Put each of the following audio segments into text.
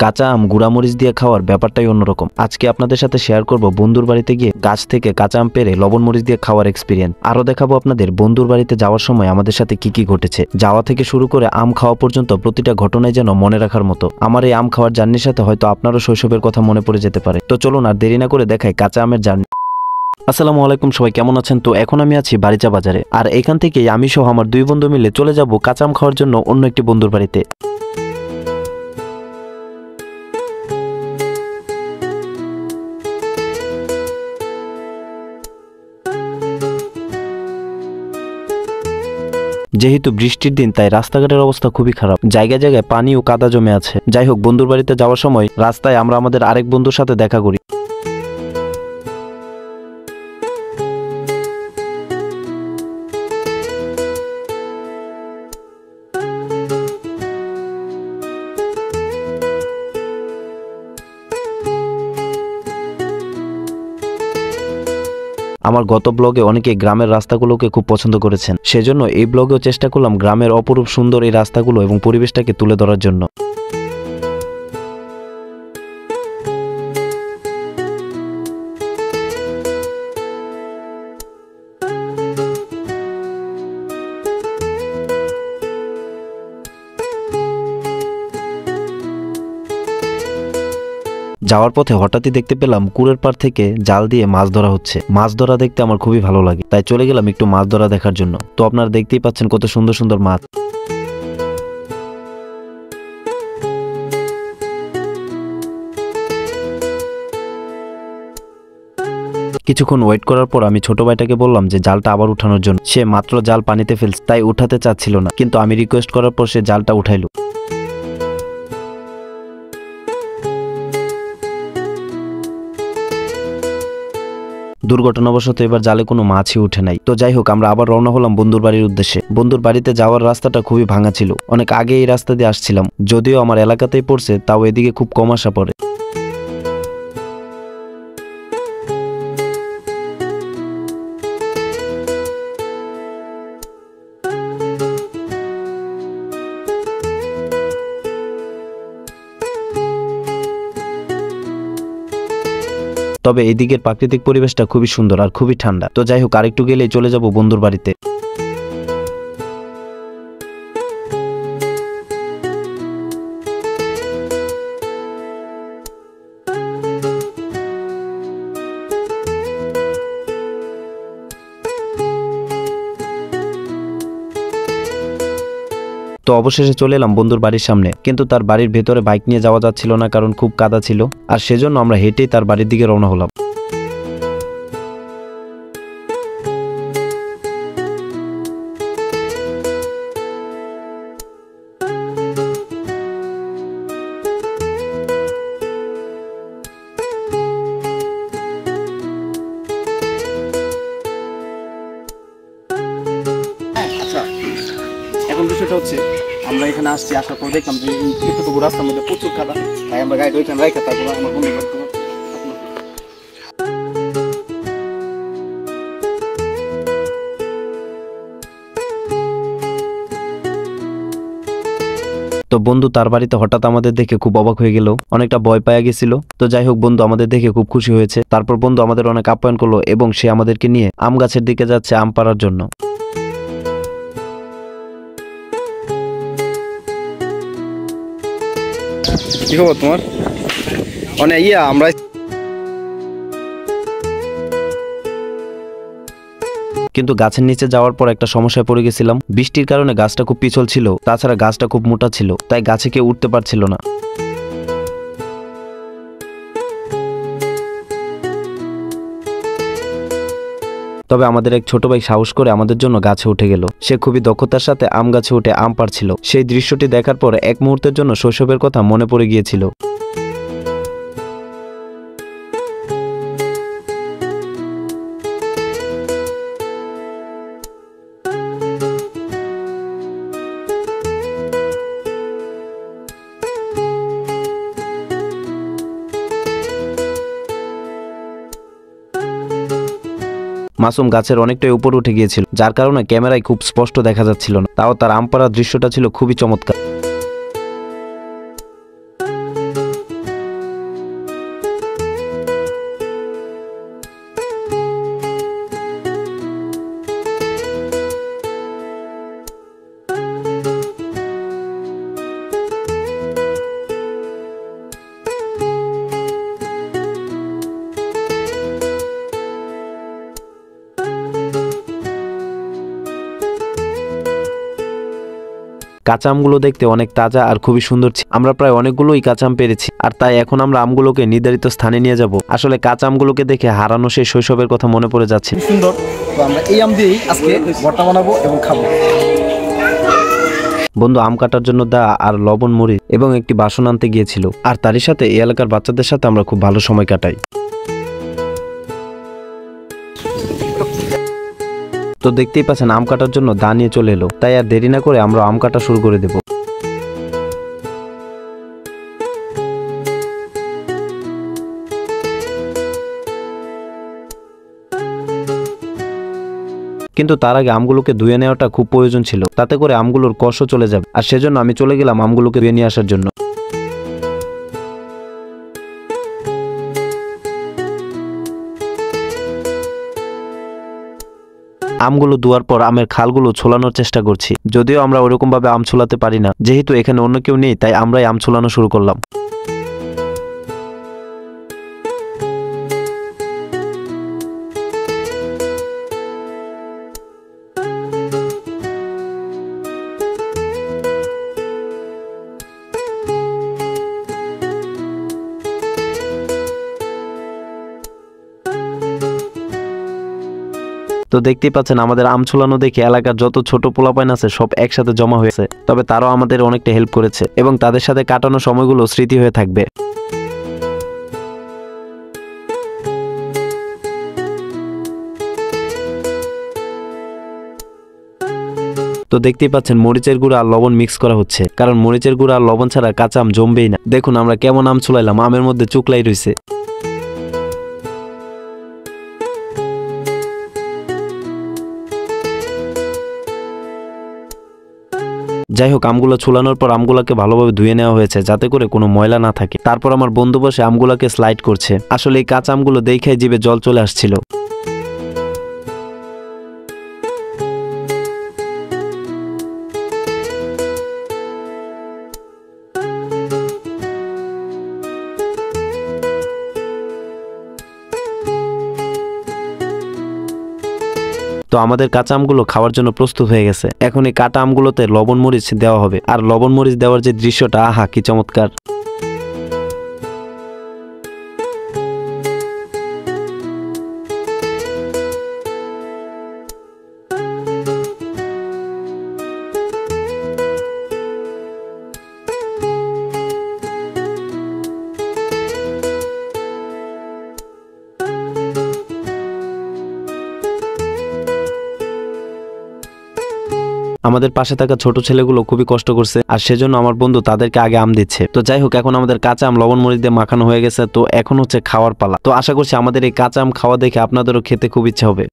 কাঁচা আম গুঁড়ামরিচ দিয়ে খাওয়ার ব্যাপারটাই অন্যরকম। আজকে আপনাদের সাথে শেয়ার করব বন্ধুর বাড়িতে গিয়ে গাছ থেকে কাঁচা আম পেড়ে লবণ মরিচ দিয়ে খাওয়ার এক্সপিরিয়েন্স। আরও দেখাবো আপনাদের বন্ধুর বাড়িতে যাওয়ার সময় আমাদের সাথে কি কি ঘটেছে। যাওয়া থেকে শুরু করে আম খাওয়া পর্যন্ত প্রতিটা ঘটনাই যেন মনে রাখার মতো। আমার এই আম খাওয়ার জার্নির সাথে হয়তো আপনারও শৈশবের কথা মনে পড়ে যেতে পারে। তো চলুন আর দেরি না করে দেখাই কাঁচা আমের জার্নি। আসসালামু আলাইকুম, সবাই কেমন আছেন? তো এখন আমি আছি বারিচা বাজারে, আর এখান থেকেই আমি সহ আমার দুই বন্ধু মিলে চলে যাব কাঁচা আম খাওয়ার জন্য অন্য একটি বন্ধুর বাড়িতে। যেহেতু বৃষ্টির দিন তাই রাস্তাঘাটের অবস্থা খুবই খারাপ, জায়গায় জায়গায় পানি ও কাদা জমে আছে। যাই হোক, বন্ধুর বাড়িতে যাওয়ার সময় রাস্তায় আমরা আমাদের আরেক বন্ধুর সাথে দেখা করি। আমার গত ব্লগে অনেকে গ্রামের রাস্তাগুলোকে খুব পছন্দ করেছেন, সেজন্য এই ব্লগেও চেষ্টা করলাম গ্রামের অপরূপ সুন্দর এই রাস্তাগুলো এবং পরিবেশটাকে তুলে ধরার জন্য। যাওয়ার পথে হঠাৎই দেখতে পেলাম কুড়ের পাড় থেকে জাল দিয়ে মাছ ধরা হচ্ছে। মাছ ধরা দেখতে আমার খুবই ভালো লাগে, তাই চলে গেলাম একটু মাছ ধরা দেখার জন্য। তো আপনারা দেখতেই পাচ্ছেন কত সুন্দর সুন্দর মাছ। কিছুক্ষণ ওয়েট করার পর আমি ছোট ভাইটাকে বললাম যে জালটা আবার উঠানোর জন্য। সে মাত্র জাল পানিতে ফেলছে, তাই উঠাতে চাচ্ছিল না, কিন্তু আমি রিকোয়েস্ট করার পর সে জালটা উঠাইলো। দুর্ঘটনাবশত এবার জালে কোনো মাছই উঠে নাই। তো যাই হোক, আমরা আবার রওনা হলাম বন্ধুর বাড়ির উদ্দেশ্যে। বন্ধুর বাড়িতে যাওয়ার রাস্তাটা খুবই ভাঙা ছিল, অনেক আগে এই রাস্তা দিয়ে আসছিলাম, যদিও আমার এলাকাতেই পড়ছে, তাও এদিকে খুব কম আসা পড়ে। তবে এই দিকের প্রাকৃতিক পরিবেশটা খুবই সুন্দর আর খুবই ঠান্ডা। তো যাই হোক, আরেকটু গেলেই চলে যাব বন্ধুর বাড়িতে। তো অবশেষে চলে এলাম বন্ধুর বাড়ির সামনে, কিন্তু তার বাড়ির ভেতরে বাইক নিয়ে যাওয়া যাচ্ছিল না, কারণ খুব কাদা ছিল, আর সেজন্য আমরা হেঁটেই তার বাড়ির দিকে রওনা হলাম। এখন বিষয়টা হচ্ছে, আমরা এখানে আসছি, আসার পর দেখলাম যে এতটুকু রাস্তার মধ্যে প্রচুর কাদা, তাই আমরা গাড়িটা ওইখানে রাখা, তারপর আমার বন্ধু তো বন্ধু তার বাড়িতে হঠাৎ আমাদের দেখে খুব অবাক হয়ে গেল, অনেকটা ভয় পাওয়া গেছিল। তো যাই হোক, বন্ধু আমাদের দেখে খুব খুশি হয়েছে। তারপর বন্ধু আমাদের অনেক আপ্যায়ন করলো এবং সে আমাদেরকে নিয়ে আম গাছের দিকে যাচ্ছে আম পাড়ার জন্য। কি খবর তোমার? অনেক আমরা কিন্তু গাছের নিচে যাওয়ার পর একটা সমস্যায় পড়ে গেছিলাম। বৃষ্টির কারণে গাছটা খুব পিছল ছিল, তাছাড়া গাছটা খুব মোটা ছিল, তাই গাছে কেউ উঠতে পারছিল না। তবে আমাদের এক ছোট ভাই সাহস করে আমাদের জন্য গাছে উঠে গেল। সে খুবই দক্ষতার সাথে আম গাছে উঠে আম পাড়ছিল। সেই দৃশ্যটি দেখার পর এক মুহূর্তের জন্য শৈশবের কথা মনে পড়ে গিয়েছিল। মাসুম গাছের অনেকটাই উপরে উঠে গিয়েছিল, যার কারণে ক্যামেরায় খুব স্পষ্ট দেখা যাচ্ছিল না। তাও তার আম পাড়ার দৃশ্যটা ছিল খুবই চমৎকার। কাঁচা আমগুলো দেখতে অনেক তাজা আর খুবই সুন্দর ছিল। আমরা প্রায় অনেকগুলোই কাঁচা আম পেরেছি, আর তাই এখন আমরা আমগুলোকে নির্ধারিত স্থানে নিয়ে যাব। আসলে কাঁচা আমগুলোকে দেখে হারানো সেই শৈশবের কথা মনে পড়ে যাচ্ছে। সুন্দর। তো আমরা এই আম দিয়েই আজকে ভর্তা বানাবো এবং খাবো। বন্ধু আম কাটার জন্য দা আর লবণ মরিচ এবং একটি বাসন আনতে গিয়েছিল, আর তারই সাথে এই এলাকার বাচ্চাদের সাথে আমরা খুব ভালো সময় কাটাই। তো দেখতেই পাচ্ছেন আম কাটার জন্য দা নিয়ে চলে এলো, তাই আর দেরি না করে আমরা আম কাটা শুরু করে দেব। কিন্তু তার আগে আমগুলোকে ধুয়ে নেওয়াটা খুব প্রয়োজন ছিল, তাতে করে আমগুলোর কষও চলে যাবে, আর সেজন্য আমি চলে গেলাম আমগুলোকে ধুয়ে নিয়ে আসার জন্য। আমগুলো ধোয়ার পর আমের খালগুলো ছোলানোর চেষ্টা করছি, যদিও আমরা ওরকম ভাবে আম ছোলাতে পারি না, যেহেতু এখানে অন্য কেউ নেই তাই আমরাই আম ছোলানো শুরু করলাম। তো দেখতেই পাচ্ছেন আমাদের আম ছোলানো দেখে এলাকার যত ছোট পোলাপাইন আছে সব একসাথে জমা হয়েছে, তবে তারাও আমাদের অনেকটা হেল্প করেছে এবং তাদের সাথে কাটানো সময়গুলো স্মৃতি হয়ে থাকবে। তো দেখতেই পাচ্ছেন মরিচের গুঁড়া আর লবণ মিক্স করা হচ্ছে, কারণ মরিচের গুঁড়া আর লবণ ছাড়া কাঁচা আম জমবেই না। দেখুন আমরা কেমন আম ছোলাইলাম, আমের মধ্যে চুকলাই রয়েছে। যাই হোক আমগুলো ছোলানোর পর আমগুলাকে ভালোভাবে ধুয়ে নেওয়া হয়েছে যাতে করে কোনো ময়লা না থাকে। তারপর আমার বন্ধু বসে আমগুলাকে স্লাইড করছে। আসলে এই কাঁচা আমগুলো দেখে জিভে জল চলে আসছিল। তো আমাদের কাঁচা আমগুলো খাওয়ার জন্য প্রস্তুত হয়ে গেছে। এখন এই কাটা আমগুলোতে লবণ মরিচ দেওয়া হবে, আর লবণ মরিচ দেওয়ার যে দৃশ্যটা, আহা কি চমৎকার। আমাদের পাশে থাকা ছোট ছেলেগুলো খুবই কষ্ট করছে, আর সেজন্য আমার বন্ধু তাদেরকে আগে আম দিচ্ছে। তো যাই হোক এখন আমাদের কাঁচা আম লবণ মরিচ দিয়ে মাখানো হয়ে গেছে, তো এখন হচ্ছে খাওয়ার পালা। তো আশা করছি আমাদের এই কাঁচা আম খাওয়া দেখে আপনাদেরও খেতে খুব ইচ্ছা হবে।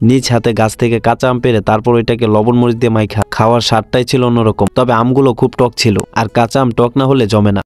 নিজ হাতে গাছ থেকে কাঁচা আম পেরে তারপর ওইটাকে লবণ মরিচ দিয়ে মাইখা খাওয়ার স্বাদটাই ছিল অন্যরকম। তবে আমগুলো খুব টক ছিল, আর কাঁচা আম টক না হলে জমে না।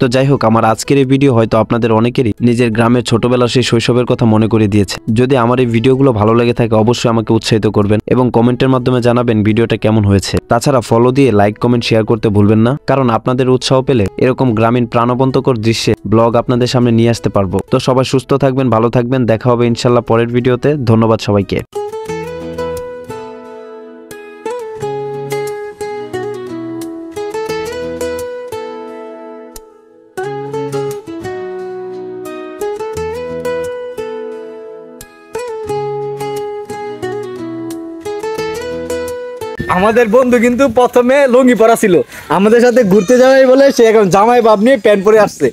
তো যাই হোক আমার আজকের এই ভিডিও হয়তো আপনাদের অনেকেরই নিজের গ্রামের ছোটবেলার সেই শৈশবের কথা মনে করে দিয়েছে। যদি আমার এই ভিডিওগুলো ভালো লেগে থাকে অবশ্যই আমাকে উৎসাহিত করবেন এবং কমেন্টের মাধ্যমে জানাবেন ভিডিওটা কেমন হয়েছে। তাছাড়া ফলো দিয়ে লাইক কমেন্ট শেয়ার করতে ভুলবেন না, কারণ আপনাদের উৎসাহ পেলে এরকম গ্রামীণ প্রাণবন্তকর দৃশ্যে ব্লগ আপনাদের সামনে নিয়ে আসতে পারবো। তো সবাই সুস্থ থাকবেন, ভালো থাকবেন, দেখা হবে ইনশাল্লাহ পরের ভিডিওতে। ধন্যবাদ সবাইকে। আমাদের বন্ধু কিন্তু প্রথমে লুঙ্গি পরা ছিল, আমাদের সাথে ঘুরতে যাওয়াই বলে সে এখন জামাই বাপ নিয়ে প্যান্ট পরে আসছে।